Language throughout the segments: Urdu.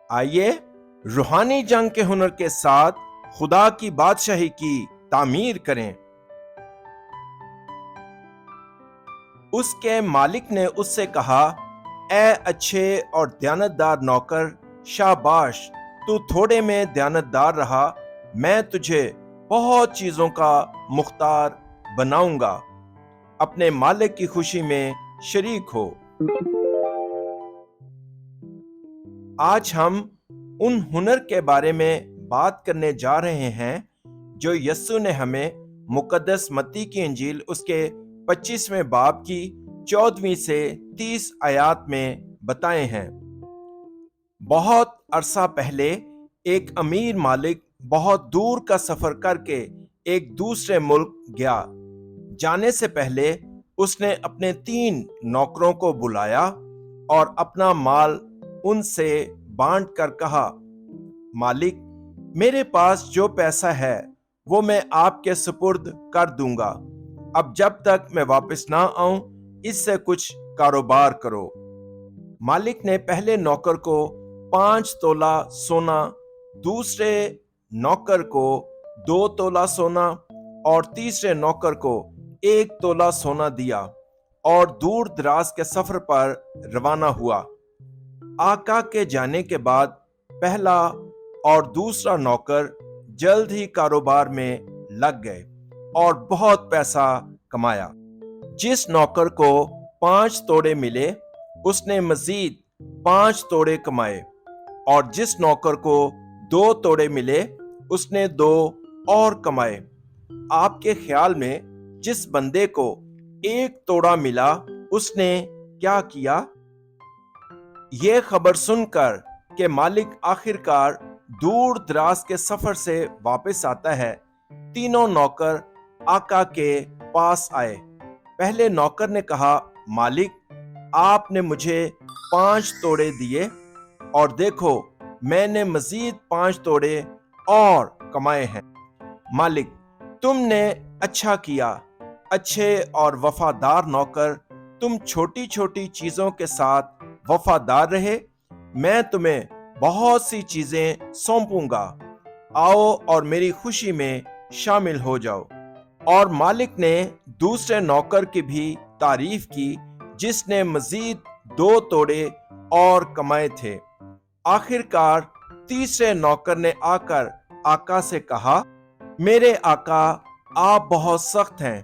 آئیے روحانی جنگ کے ہنر کے ساتھ خدا کی بادشاہی کی تعمیر کریں۔ اس کے مالک نے اس سے کہا، اے اچھے اور دیانتدار نوکر، شاباش، تو تھوڑے میں دیانتدار رہا، میں تجھے بہت چیزوں کا مختار بناؤں گا۔ اپنے مالک کی خوشی میں شریک ہو۔ آج ہم ان ہنر کے بارے میں بات کرنے جا رہے ہیں جو یسوع نے ہمیں مقدس متی کی انجیل اس کے 25ویں باب کی 14ویں سے 30 آیات میں بتائے ہیں۔ بہت عرصہ پہلے ایک امیر مالک بہت دور کا سفر کر کے ایک دوسرے ملک گیا۔ جانے سے پہلے اس نے اپنے 3 نوکروں کو بلایا اور اپنا مال ان سے بانٹ کر کہا، مالک، میرے پاس جو پیسہ ہے وہ میں آپ کے سپرد کر دوں گا۔ اب جب تک میں واپس نہ آؤں اس سے کچھ کاروبار کرو۔ مالک نے پہلے نوکر کو 5 تولہ سونا، دوسرے نوکر کو 2 تولہ سونا اور تیسرے نوکر کو 1 تولہ سونا دیا اور دور دراز کے سفر پر روانہ ہوا۔ آقا کے جانے کے بعد پہلا اور دوسرا نوکر جلد ہی کاروبار میں لگ گئے اور بہت پیسہ کمایا۔ جس نوکر کو 5 توڑے ملے اس نے مزید 5 توڑے کمائے، اور جس نوکر کو 2 توڑے ملے اس نے 2 اور کمائے۔ آپ کے خیال میں جس بندے کو 1 توڑا ملا اس نے کیا کیا؟ یہ خبر سن کر کہ مالک آخرکار دور دراز کے سفر سے واپس آتا ہے، تینوں نوکر آقا کے پاس آئے۔ پہلے نوکر نے کہا، مالک، آپ نے مجھے 5 توڑے دیے اور دیکھو میں نے مزید 5 توڑے اور کمائے ہیں۔ مالک، تم نے اچھا کیا، اچھے اور وفادار نوکر، تم چھوٹی چھوٹی چیزوں کے ساتھ وفادار رہے، میں تمہیں بہت سی چیزیں سونپوں گا، آؤ اور میری خوشی میں شامل ہو جاؤ۔ اور مالک نے دوسرے نوکر کی بھی تعریف کی جس نے مزید 2 توڑے اور کمائے تھے۔ آخرکار تیسرے نوکر نے آ کر آقا سے کہا، میرے آقا، آپ بہت سخت ہیں،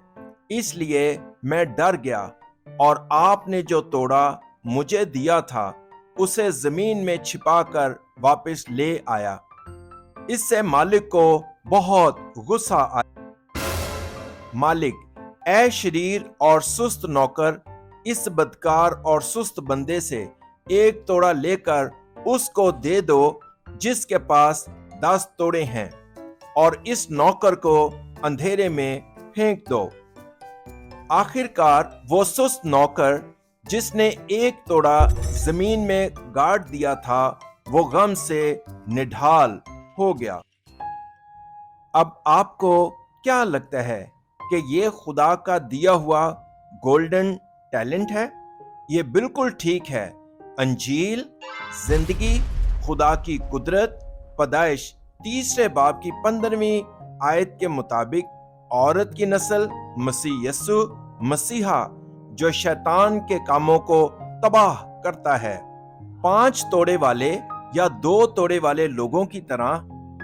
اس لیے میں ڈر گیا اور آپ نے جو توڑا مجھے دیا تھا اسے زمین میں چھپا کر واپس لے آیا۔ اس سے مالک کو بہت غصہ آیا۔ مالک، اے شریر اور سست نوکر، اس بدکار اور سست بندے سے 1 توڑا لے کر اس کو دے دو جس کے پاس 10 توڑے ہیں، اور اس نوکر کو اندھیرے میں پھینک دو۔ آخرکار وہ سست نوکر جس نے 1 توڑا زمین میں گاڑ دیا تھا وہ غم سے نڈھال ہو گیا۔ اب آپ کو کیا لگتا ہے کہ یہ خدا کا دیا ہوا گولڈن ٹیلنٹ ہے؟ یہ بالکل ٹھیک ہے۔ انجیل، زندگی، خدا کی قدرت، پیدائش 3 باب کی 15ویں آیت کے مطابق عورت کی نسل مسیح یسوع مسیحا جو شیطان کے کاموں کو تباہ کرتا ہے۔ 5 توڑے والے یا 2 توڑے والے لوگوں کی طرح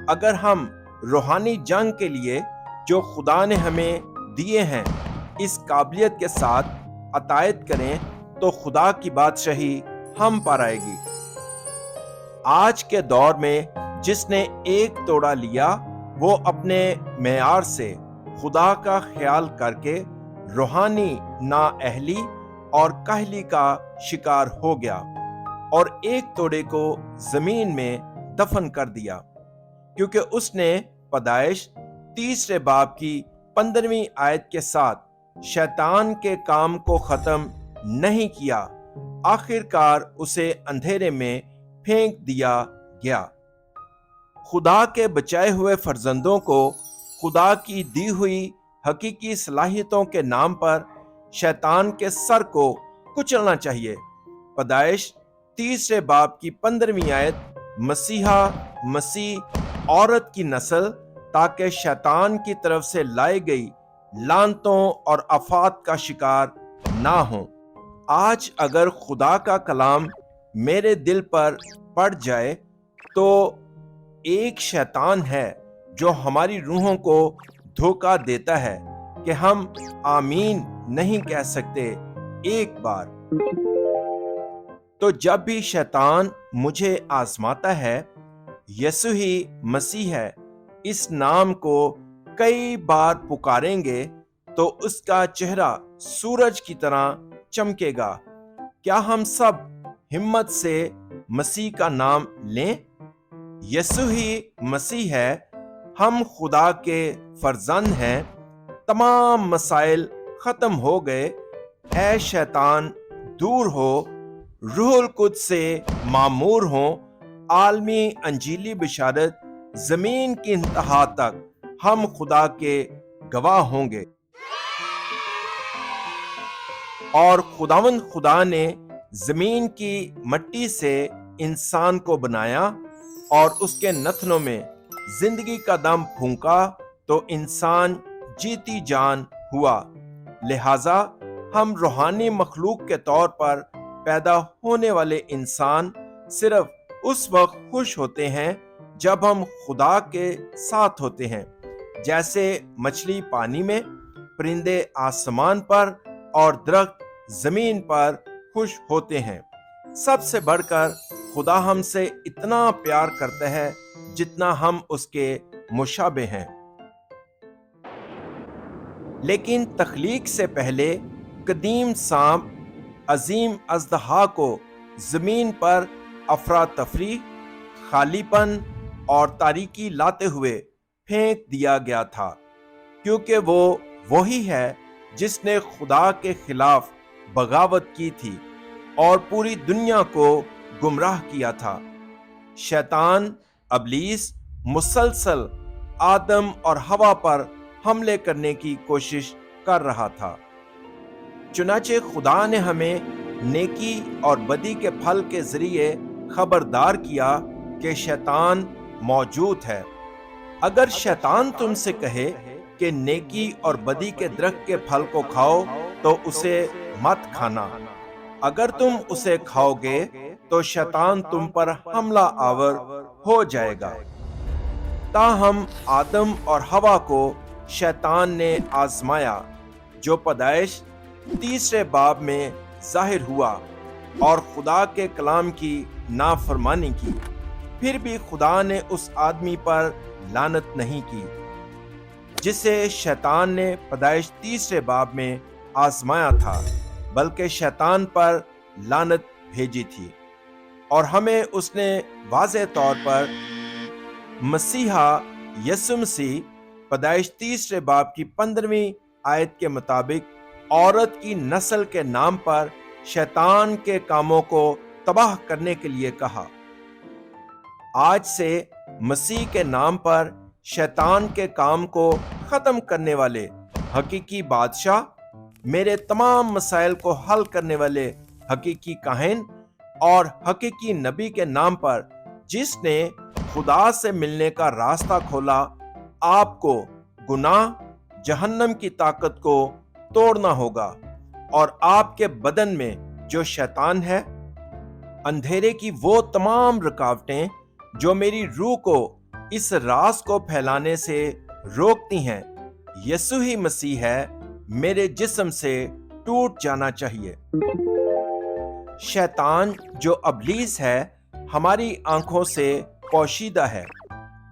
اگر ہم روحانی جنگ کے لیے جو خدا نے ہمیں دیے ہیں اس قابلیت کے ساتھ عطایت کریں تو خدا کی بادشاہی ہم پر آئے گی۔ آج کے دور میں جس نے 1 توڑا لیا وہ اپنے معیار سے خدا کا خیال کر کے روحانی نااہلی اور کاہلی کا شکار ہو گیا اور 1 توڑے کو زمین میں دفن کر دیا، کیونکہ اس نے پیدائش 3 باب کی 15ویں آیت کے ساتھ شیطان کے کام کو ختم نہیں کیا۔ آخرکار اسے اندھیرے میں پھینک دیا گیا۔ خدا کے بچائے ہوئے فرزندوں کو خدا کی دی ہوئی حقیقی صلاحیتوں کے نام پر شیطان کے سر کو کچلنا چاہیے۔ پیدائش 3 باب کی 15ویں آیت مسیح عورت کی نسل تاکہ شیطان کی طرف سے لائی گئی لعنتوں اور آفات کا شکار نہ ہوں۔ آج اگر خدا کا کلام میرے دل پر پڑ جائے تو ایک شیطان ہے جو ہماری روحوں کو دھوکہ دیتا ہے کہ ہم آمین نہیں کہہ سکتے ایک بار۔ تو جب بھی شیطان مجھے آزماتا ہے، یسوع ہی مسیح ہے اس نام کو کئی بار پکاریں گے تو اس کا چہرہ سورج کی طرح چمکے گا۔ کیا ہم سب ہمت سے مسیح کا نام لیں؟ یسوع ہی مسیح ہے، ہم خدا کے فرزند ہیں، تمام مسائل ختم ہو گئے، اے شیطان دور ہو، روح القدس سے معمور ہوں، عالمی انجیلی بشارت زمین کی انتہا تک ہم خدا کے گواہ ہوں گے۔ اور خداوند خدا نے زمین کی مٹی سے انسان کو بنایا اور اس کے نتنوں میں زندگی کا دم پھونکا تو انسان جیتی جان ہوا۔ لہذا ہم روحانی مخلوق کے طور پر پیدا ہونے والے انسان صرف اس وقت خوش ہوتے ہیں جب ہم خدا کے ساتھ ہوتے ہیں، جیسے مچھلی پانی میں، پرندے آسمان پر اور درخت زمین پر خوش ہوتے ہیں۔ سب سے بڑھ کر خدا ہم سے اتنا پیار کرتا ہے جتنا ہم اس کے مشابہ ہیں۔ لیکن تخلیق سے پہلے قدیم سانپ عظیم اژدہا کو زمین پر افراتفری، خالی پن اور تاریکی لاتے ہوئے پھینک دیا گیا تھا، کیونکہ وہ وہی ہے جس نے خدا کے خلاف بغاوت کی تھی اور پوری دنیا کو گمراہ کیا تھا۔ شیطان ابلیس مسلسل آدم اور حوا پر حملے کرنے کی کوشش کر رہا تھا۔ چنانچہ خدا نے ہمیں نیکی اور بدی کے پھل کے ذریعے خبردار کیا کہ شیطان موجود ہے۔ اگر شیطان تم سے کہے کہ نیکی اور بدی کے درخت کے پھل کو کھاؤ تو اسے مت کھانا، اگر تم اسے کھاؤ گے تو شیطان تم پر حملہ آور ہو جائے گا۔ تاہم آدم اور حوا کو شیطان نے آزمایا، جو پیدائش 3 باب میں ظاہر ہوا، اور خدا کے کلام کی نافرمانی کی۔ پھر بھی خدا نے اس آدمی پر لعنت نہیں کی جسے شیطان نے پیدائش 3 باب میں آزمایا تھا، بلکہ شیطان پر لعنت بھیجی تھی۔ اور ہمیں اس نے واضح طور پر مسیحا یسوع مسیح پیدائش 3 باب کی 15ویں آیت کے مطابق عورت کی نسل کے نام پر شیطان کے کاموں کو تباہ کرنے کے لیے کہا۔ آج سے مسیح کے نام پر شیطان کے کام کو ختم کرنے والے حقیقی بادشاہ، میرے تمام مسائل کو حل کرنے والے حقیقی کاہن اور حقیقی نبی کے نام پر، جس نے خدا سے ملنے کا راستہ کھولا، آپ کو گناہ، جہنم کی طاقت کو توڑنا ہوگا، اور آپ کے بدن میں جو شیطان ہے، اندھیرے کی وہ تمام رکاوٹیں جو میری روح کو اس راز کو پھیلانے سے روکتی ہیں، یسوع ہی مسیح ہے، میرے جسم سے ٹوٹ جانا چاہیے۔ شیطان جو ابلیس ہے ہماری آنکھوں سے پوشیدہ ہے،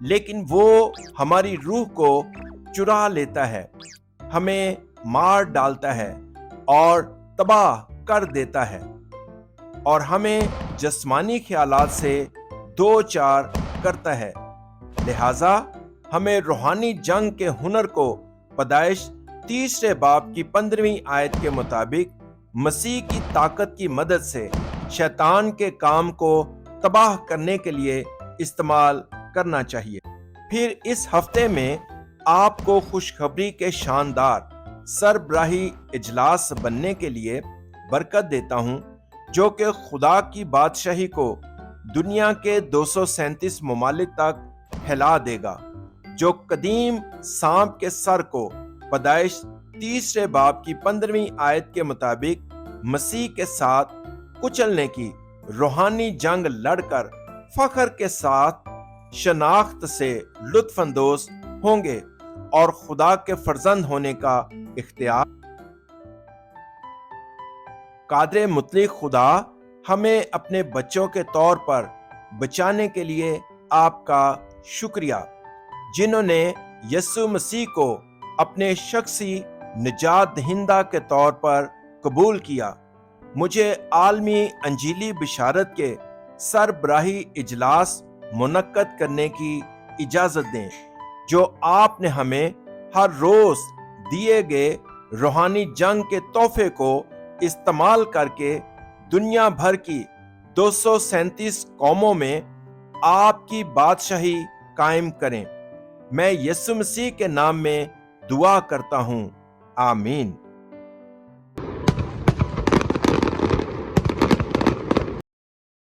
لیکن وہ ہماری روح کو چرا لیتا ہے، ہمیں مار ڈالتا ہے اور تباہ کر دیتا ہے، اور ہمیں جسمانی خیالات سے دوچار کرتا ہے۔ لہذا ہمیں روحانی جنگ کے ہنر کو پیدائش 3 باب کی 15ویں آیت کے مطابق مسیح کی طاقت کی مدد سے شیطان کے کام کو تباہ کرنے کے لیے استعمال کرنا چاہیے۔ پھر اس ہفتے میں آپ کو خوشخبری کے شاندار سربراہی اجلاس بننے کے لیے برکت دیتا ہوں، جو کہ خدا کی بادشاہی کو دنیا کے 237 ممالک تک پھیلا دے گا، جو قدیم سانپ کے سر کو پیدائش 3 باب کی 15ویں آیت کے مطابق مسیح کے ساتھ کچلنے کی روحانی جنگ لڑ کر فخر کے ساتھ شناخت سے لطف اندوز ہوں گے اور خدا کے فرزند ہونے کا اختیار۔ قادر مطلق خدا ہمیں اپنے بچوں کے طور پر بچانے کے لیے آپ کا شکریہ، جنہوں نے یسوع مسیح کو اپنے شخصی نجات دہندہ کے طور پر قبول کیا۔ مجھے عالمی انجیلی بشارت کے سربراہی اجلاس منعقد کرنے کی اجازت دیں، جو آپ نے ہمیں ہر روز دیے گئے روحانی جنگ کے تحفے کو استعمال کر کے دنیا بھر کی 237 قوموں میں آپ کی بادشاہی قائم کریں۔ میں یسوع مسیح کے نام میں دعا کرتا ہوں، آمین۔